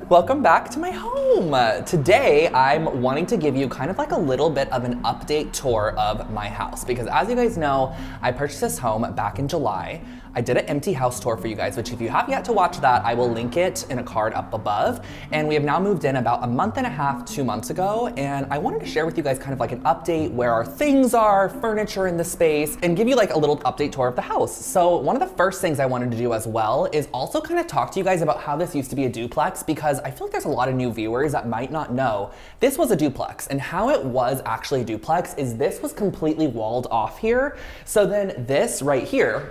Welcome back to my home. Today, I'm wanting to give you kind of like a little bit of an update tour of my house because as you guys know, I purchased this home back in July. I did an empty house tour for you guys, which if you have yet to watch that, I will link it in a card up above. And we have now moved in about a month and a half, 2 months ago. And I wanted to share with you guys kind of like an update where our things are, furniture in the space, and give you like a little update tour of the house. So one of the first things I wanted to do as well is also kind of talk to you guys about how this used to be a duplex because I feel like there's a lot of new viewers that might not know this was a duplex, and how it was actually a duplex is this was completely walled off here. So then this right here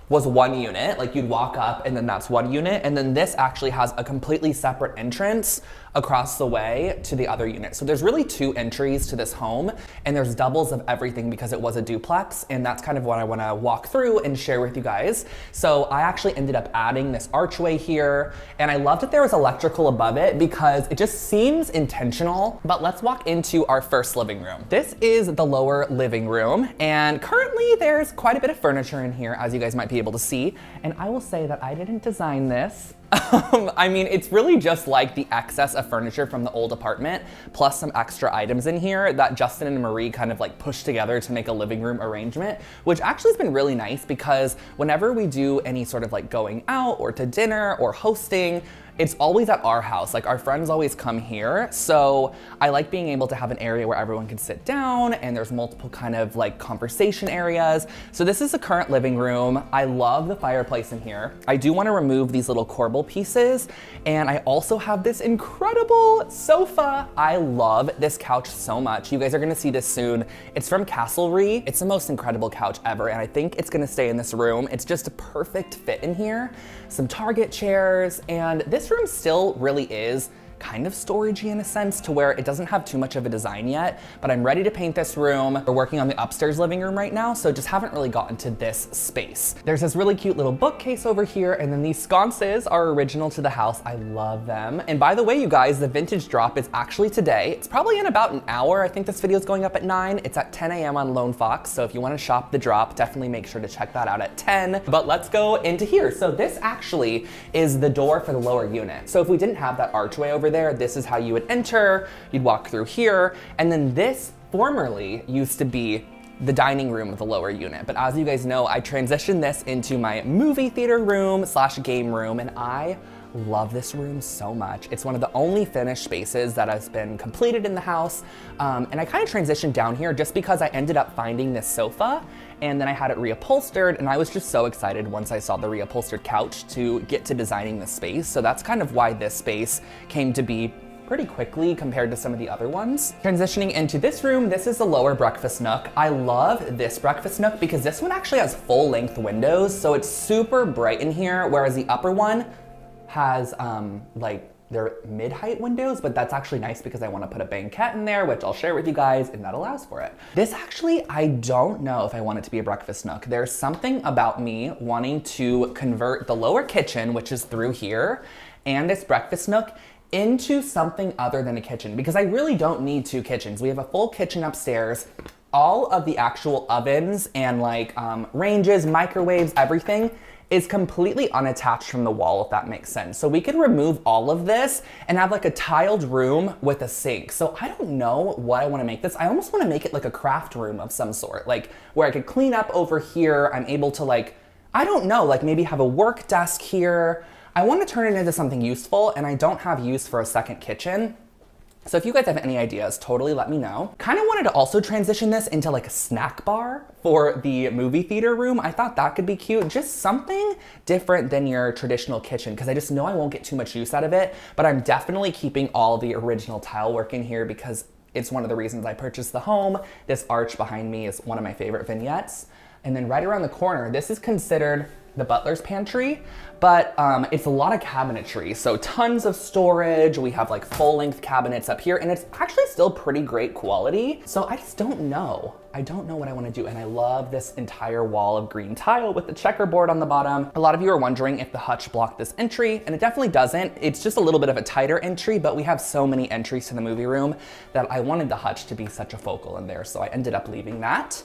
was one unit, like you'd walk up and then that's one unit, and then this actually has a completely separate entrance across the way to the other unit. So there's really two entries to this home, and there's doubles of everything because it was a duplex, and that's kind of what I wanna walk through and share with you guys. So I actually ended up adding this archway here, and I love that there was electrical above it because it just seems intentional. But let's walk into our first living room. This is the lower living room, and currently there's quite a bit of furniture in here, as you guys might be able to see, and I will say that I didn't design this. I mean, it's really just like the excess of furniture from the old apartment, plus some extra items in here that Justin and Marie kind of like pushed together to make a living room arrangement, which actually has been really nice because whenever we do any sort of like going out or to dinner or hosting, it's always at our house. Like our friends always come here. So I like being able to have an area where everyone can sit down and there's multiple kind of like conversation areas. So this is the current living room. I love the fireplace in here. I do want to remove these little corbel pieces. And I also have this incredible sofa. I love this couch so much. You guys are gonna see this soon. It's from Castlery. It's the most incredible couch ever. And I think it's gonna stay in this room. It's just a perfect fit in here. Some Target chairs, and this room still really is kind of storagey in a sense to where it doesn't have too much of a design yet, but I'm ready to paint this room. We're working on the upstairs living room right now, so just haven't really gotten to this space. There's this really cute little bookcase over here, and then these sconces are original to the house. I love them. And by the way, you guys, the vintage drop is actually today. It's probably in about an hour. I think this video is going up at 9. It's at 10 a.m. on Lone Fox, so if you want to shop the drop, definitely make sure to check that out at 10. But let's go into here. So this actually is the door for the lower unit. So if we didn't have that archway over there, this is how you would enter. You'd walk through here, and then this formerly used to be the dining room of the lower unit. But as you guys know, I transitioned this into my movie theater room / game room, and I love this room so much. It's one of the only finished spaces that has been completed in the house. And I kind of transitioned down here just because I ended up finding this sofa, and then I had it reupholstered, and I was just so excited once I saw the reupholstered couch to get to designing the space. So that's kind of why this space came to be pretty quickly compared to some of the other ones. Transitioning into this room, this is the lower breakfast nook. I love this breakfast nook because this one actually has full length windows, so it's super bright in here, whereas the upper one has like they're mid-height windows, but that's actually nice because I want to put a banquette in there, which I'll share with you guys, and that allows for it. This actually, I don't know if I want it to be a breakfast nook. There's something about me wanting to convert the lower kitchen, which is through here, and this breakfast nook into something other than a kitchen, because I really don't need two kitchens. We have a full kitchen upstairs. All of the actual ovens and like ranges, microwaves, everything is completely unattached from the wall, if that makes sense. So we could remove all of this and have like a tiled room with a sink. So I don't know what I wanna make this. I almost wanna make it like a craft room of some sort, like where I could clean up over here. I'm able to like, I don't know, like maybe have a work desk here. I wanna turn it into something useful, and I don't have use for a second kitchen. So if you guys have any ideas, totally let me know. Kind of wanted to also transition this into like a snack bar for the movie theater room. I thought that could be cute. Just something different than your traditional kitchen, because I just know I won't get too much use out of it, but I'm definitely keeping all the original tile work in here because it's one of the reasons I purchased the home. This arch behind me is one of my favorite vignettes. And then right around the corner, this is considered the butler's pantry, but it's a lot of cabinetry, so tons of storage. We have like full length cabinets up here, and it's actually still pretty great quality. So I just don't know I don't know what I want to do. And I love this entire wall of green tile with the checkerboard on the bottom. A lot of you are wondering if the hutch blocked this entry, and it definitely doesn't. It's just a little bit of a tighter entry, but we have so many entries to the movie room that I wanted the hutch to be such a focal in there, so I ended up leaving that.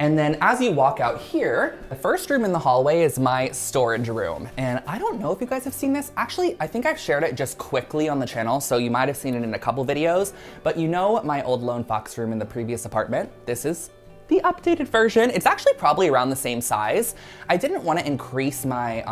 And then as you walk out here, the first room in the hallway is my storage room. And I don't know if you guys have seen this. Actually, I think I've shared it just quickly on the channel, so you might have seen it in a couple videos, but you know my old Lone Fox room in the previous apartment? This is the updated version. It's actually probably around the same size. I didn't want to increase my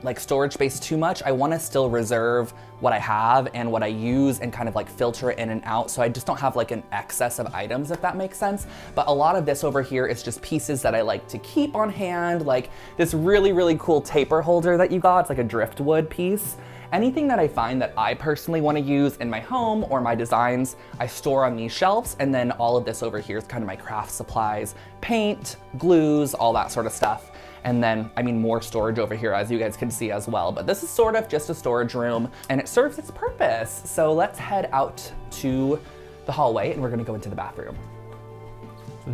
like storage space too much. I want to still reserve what I have and what I use and kind of like filter it in and out, so I just don't have like an excess of items, if that makes sense. But a lot of this over here is just pieces that I like to keep on hand, like this really, really cool taper holder that you got. It's like a driftwood piece. Anything that I find that I personally want to use in my home or my designs, I store on these shelves. And then all of this over here is kind of my craft supplies, paint, glues, all that sort of stuff. And then, I mean, more storage over here, as you guys can see as well. But this is sort of just a storage room and it serves its purpose. So let's head out to the hallway and we're gonna go into the bathroom.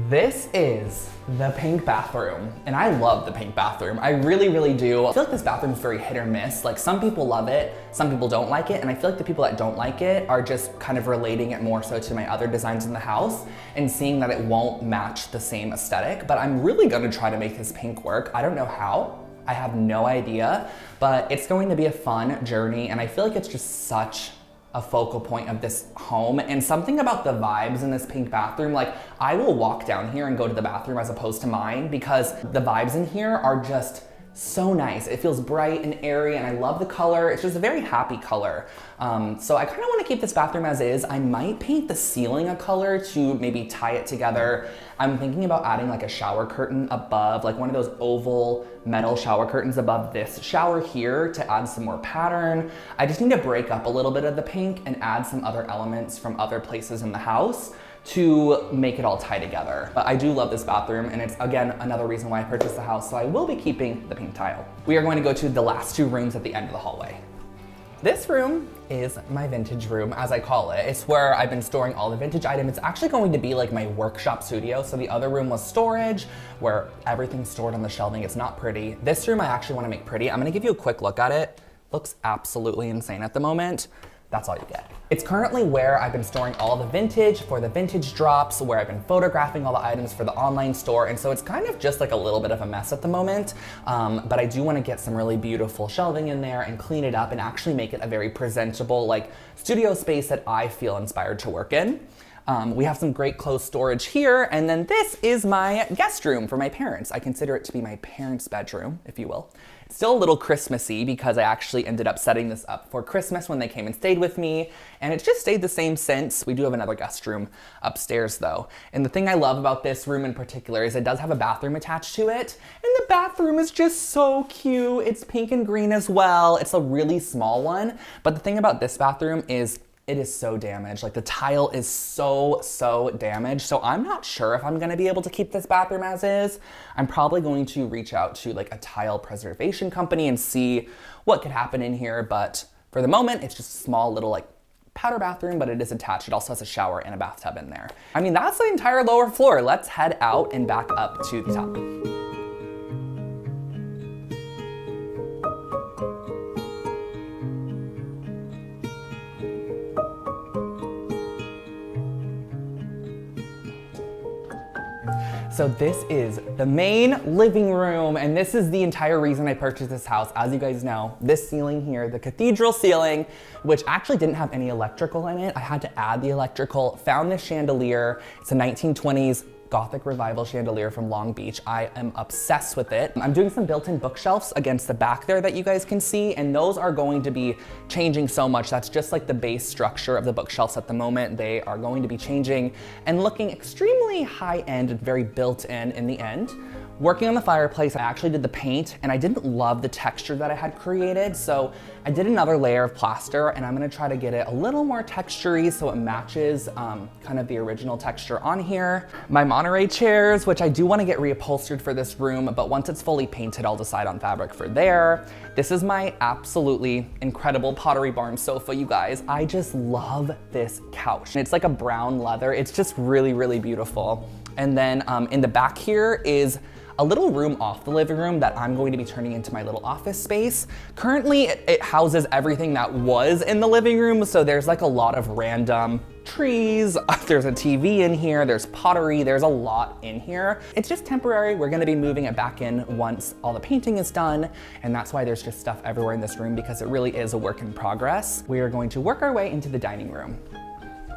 This is the pink bathroom, and I love the pink bathroom. I really, really do. I feel like this bathroom is very hit or miss. Like some people love it, some people don't like it, and I feel like the people that don't like it are just kind of relating it more so to my other designs in the house and seeing that it won't match the same aesthetic, but I'm really gonna try to make this pink work. I don't know how, I have no idea, but it's going to be a fun journey, and I feel like it's just such a focal point of this home, and something about the vibes in this pink bathroom, like I will walk down here and go to the bathroom as opposed to mine because the vibes in here are just so nice. It feels bright and airy and I love the color. It's just a very happy color. So I kind of want to keep this bathroom as is. I might paint the ceiling a color to maybe tie it together. I'm thinking about adding like a shower curtain above, like one of those oval metal shower curtains above this shower here to add some more pattern. I just need to break up a little bit of the pink and add some other elements from other places in the house to make it all tie together. But I do love this bathroom, and it's again another reason why I purchased the house, so I will be keeping the pink tile. We are going to go to the last two rooms at the end of the hallway. This room is my vintage room, as I call it. It's where I've been storing all the vintage items. It's actually going to be like my workshop studio. So the other room was storage, where everything's stored on the shelving. It's not pretty. This room I actually want to make pretty. I'm gonna give you a quick look at it. Looks absolutely insane at the moment. That's all you get. It's currently where I've been storing all the vintage for the vintage drops, where I've been photographing all the items for the online store. And so it's kind of just like a little bit of a mess at the moment. But I do want to get some really beautiful shelving in there and clean it up and actually make it a very presentable like studio space that I feel inspired to work in. We have some great clothes storage here, and then this is my guest room for my parents. I consider it to be my parents' bedroom, if you will. It's still a little Christmassy because I actually ended up setting this up for Christmas when they came and stayed with me, and it's just stayed the same since. We do have another guest room upstairs though. And the thing I love about this room in particular is it does have a bathroom attached to it, and the bathroom is just so cute. It's pink and green as well. It's a really small one, but the thing about this bathroom is it is so damaged. Like the tile is so damaged. So I'm not sure if I'm gonna be able to keep this bathroom as is. I'm probably going to reach out to like a tile preservation company and see what could happen in here. But for the moment, it's just a small little like powder bathroom, but it is attached. It also has a shower and a bathtub in there. I mean, that's the entire lower floor. Let's head out and back up to the top. So this is the main living room, and this is the entire reason I purchased this house. As you guys know, this ceiling here, the cathedral ceiling, which actually didn't have any electrical in it. I had to add the electrical, found this chandelier. It's a 1920s Gothic Revival chandelier from Long Beach. I am obsessed with it. I'm doing some built-in bookshelves against the back there that you guys can see, and those are going to be changing so much. That's just like the base structure of the bookshelves at the moment. They are going to be changing and looking extremely high-end and very built-in the end. Working on the fireplace, I actually did the paint, and I didn't love the texture that I had created, so I did another layer of plaster, and I'm gonna try to get it a little more textury so it matches kind of the original texture on here. My Monterey chairs, which I do wanna get reupholstered for this room, but once it's fully painted, I'll decide on fabric for there. This is my absolutely incredible Pottery Barn sofa, you guys. I just love this couch. It's like a brown leather. It's just really, really beautiful. And then in the back here is a little room off the living room that I'm going to be turning into my little office space. Currently, it houses everything that was in the living room, so there's like a lot of random trees, there's a TV in here, there's pottery, there's a lot in here. It's just temporary. We're gonna be moving it back in once all the painting is done, and that's why there's just stuff everywhere in this room, because it really is a work in progress. We are going to work our way into the dining room.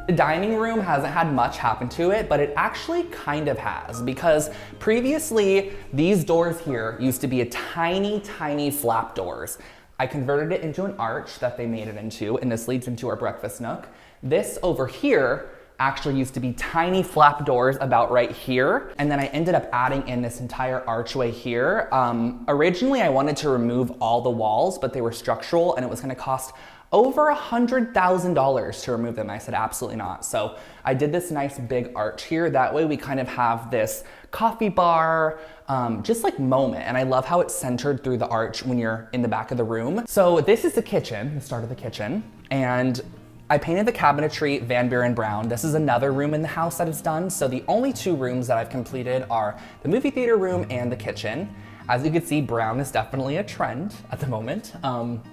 The dining room hasn't had much happen to it, but it actually kind of has, because previously these doors here used to be a tiny, tiny flap doors. I converted it into an arch that they made it into, and this leads into our breakfast nook. This over here actually used to be tiny flap doors about right here, and then I ended up adding in this entire archway here. Originally I wanted to remove all the walls, but they were structural and it was gonna cost over $100,000 to remove them. I said absolutely not. So I did this nice big arch here. That way we kind of have this coffee bar, just like moment. And I love how it's centered through the arch when you're in the back of the room. So this is the kitchen, the start of the kitchen. And I painted the cabinetry Van Buren brown. This is another room in the house that is done. So the only two rooms that I've completed are the movie theater room and the kitchen. As you can see, brown is definitely a trend at the moment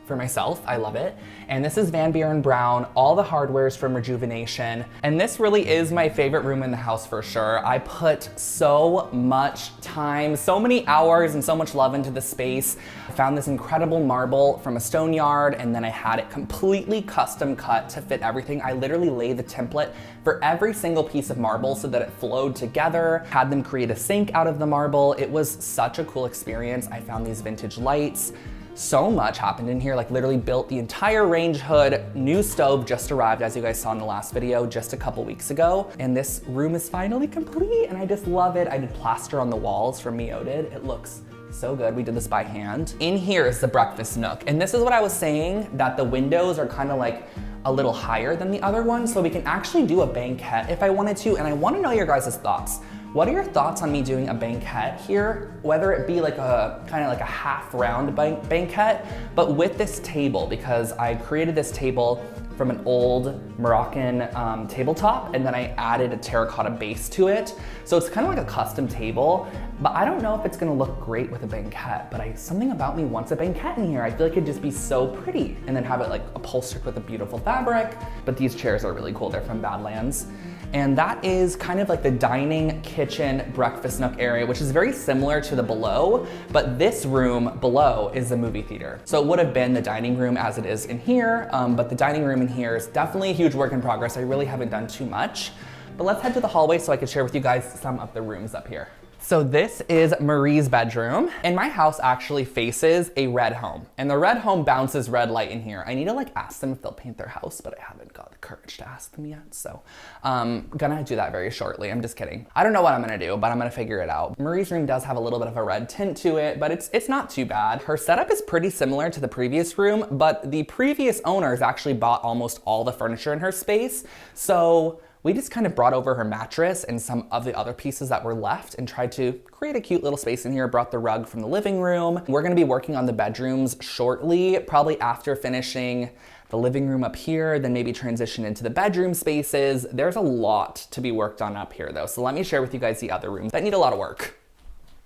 for myself. I love it. And this is Van Buren brown. All the hardware is from Rejuvenation. And this really is my favorite room in the house for sure. I put so much time, so many hours and so much love into the space. I found this incredible marble from a stone yard, and then I had it completely custom cut to fit everything. I literally laid the template for every single piece of marble so that it flowed together, had them create a sink out of the marble. It was such a cool experience. I found these vintage lights. So much happened in here, like literally built the entire range hood. New stove just arrived, as you guys saw in the last video, just a couple weeks ago. And this room is finally complete and I just love it. I did plaster on the walls from Mioted. It looks so good. We did this by hand. In here is the breakfast nook. And this is what I was saying, that the windows are kind of like a little higher than the other ones, so we can actually do a banquette if I wanted to. And I want to know your guys' thoughts. What are your thoughts on me doing a banquette here? Whether it be like a kind of like a half round banquette, but with this table, because I created this table from an old Moroccan tabletop, and then I added a terracotta base to it. So it's kind of like a custom table, but I don't know if it's gonna look great with a banquette, but something about me wants a banquette in here. I feel like it'd just be so pretty, and then have it like upholstered with a beautiful fabric. But these chairs are really cool, they're from Badlands. And that is kind of like the dining, kitchen, breakfast nook area, which is very similar to the below, but this room below is the movie theater. So it would have been the dining room as it is in here, but the dining room in here is definitely a huge work in progress. I really haven't done too much, but let's head to the hallway so I can share with you guys some of the rooms up here. So this is Marie's bedroom, and my house actually faces a red home, and the red home bounces red light in here. I need to like ask them if they'll paint their house, but I haven't got the courage to ask them yet, so gonna do that very shortly. I'm just kidding. I don't know what I'm gonna do, but I'm gonna figure it out. Marie's room does have a little bit of a red tint to it, but it's not too bad. Her setup is pretty similar to the previous room, but the previous owners actually bought almost all the furniture in her space, so we just kind of brought over her mattress and some of the other pieces that were left and tried to create a cute little space in here. Brought the rug from the living room. We're gonna be working on the bedrooms shortly, probably after finishing the living room up here, then maybe transition into the bedroom spaces. There's a lot to be worked on up here though, so let me share with you guys the other rooms that need a lot of work.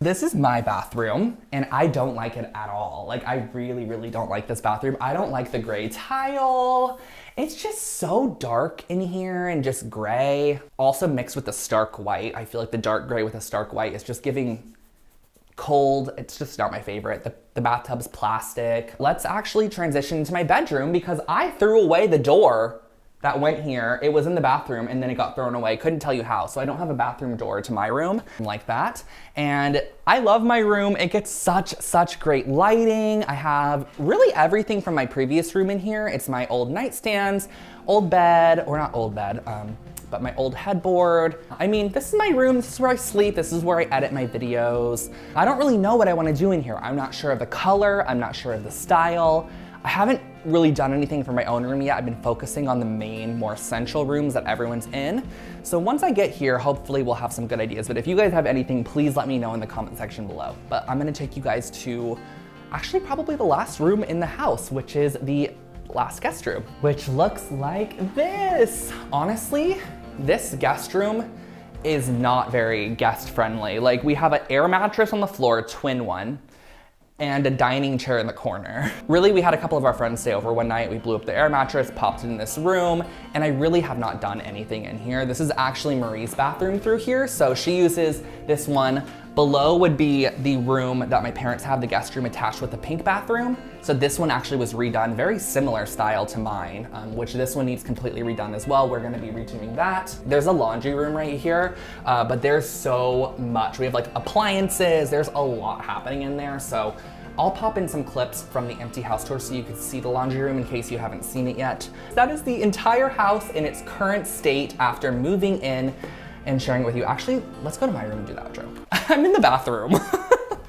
This is my bathroom, and I don't like it at all. Like, I really, really don't like this bathroom. I don't like the gray tile. It's just so dark in here and just gray. Also mixed with the stark white. I feel like the dark gray with the stark white is just giving cold. It's just not my favorite. The bathtub's plastic. Let's actually transition to my bedroom because I threw away the door that went here. It was in the bathroom and then it got thrown away. Couldn't tell you how. So I don't have a bathroom door to my room like that. And I love my room. It gets such great lighting. I have really everything from my previous room in here. It's my old nightstands, old bed, or not old bed, but my old headboard. I mean, this is my room. This is where I sleep. This is where I edit my videos. I don't really know what I want to do in here. I'm not sure of the color. I'm not sure of the style. I haven't really done anything for my own room yet. I've been focusing on the main, more central rooms that everyone's in. So once I get here, hopefully we'll have some good ideas. But if you guys have anything, please let me know in the comment section below. But I'm gonna take you guys to actually probably the last room in the house, which is the last guest room, which looks like this. Honestly, this guest room is not very guest friendly. Like, we have an air mattress on the floor, a twin one, and a dining chair in the corner. Really, we had a couple of our friends stay over one night. We blew up the air mattress, popped it in this room, and I really have not done anything in here. This is actually Marie's bathroom through here, so she uses this one. Below would be the room that my parents have, the guest room attached with the pink bathroom. So this one actually was redone, very similar style to mine, which this one needs completely redone as well. We're gonna be redoing that. There's a laundry room right here, but there's so much. We have like appliances, there's a lot happening in there. So I'll pop in some clips from the empty house tour so you can see the laundry room in case you haven't seen it yet. That is the entire house in its current state after moving in and sharing it with you. Actually, let's go to my room and do that joke. I'm in the bathroom.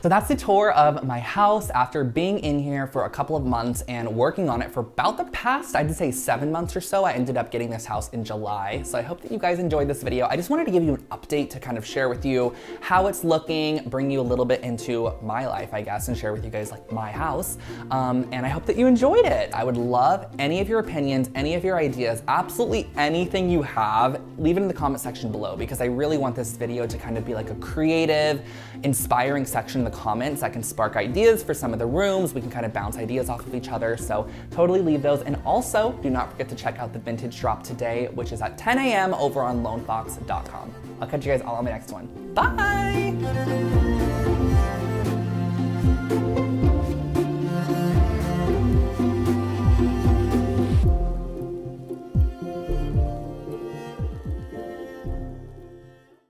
So that's the tour of my house after being in here for a couple of months and working on it for about the past, I'd say 7 months or so. I ended up getting this house in July. So I hope that you guys enjoyed this video. I just wanted to give you an update to kind of share with you how it's looking, bring you a little bit into my life, I guess, and share with you guys like my house. And I hope that you enjoyed it. I would love any of your opinions, any of your ideas, absolutely anything you have, leave it in the comment section below because I really want this video to kind of be like a creative, inspiring section in the comments that can spark ideas for some of the rooms. We can kind of bounce ideas off of each other. So totally leave those. And also do not forget to check out the vintage drop today, which is at 10 a.m. over on loanfox.com. I'll catch you guys all on the next one. Bye.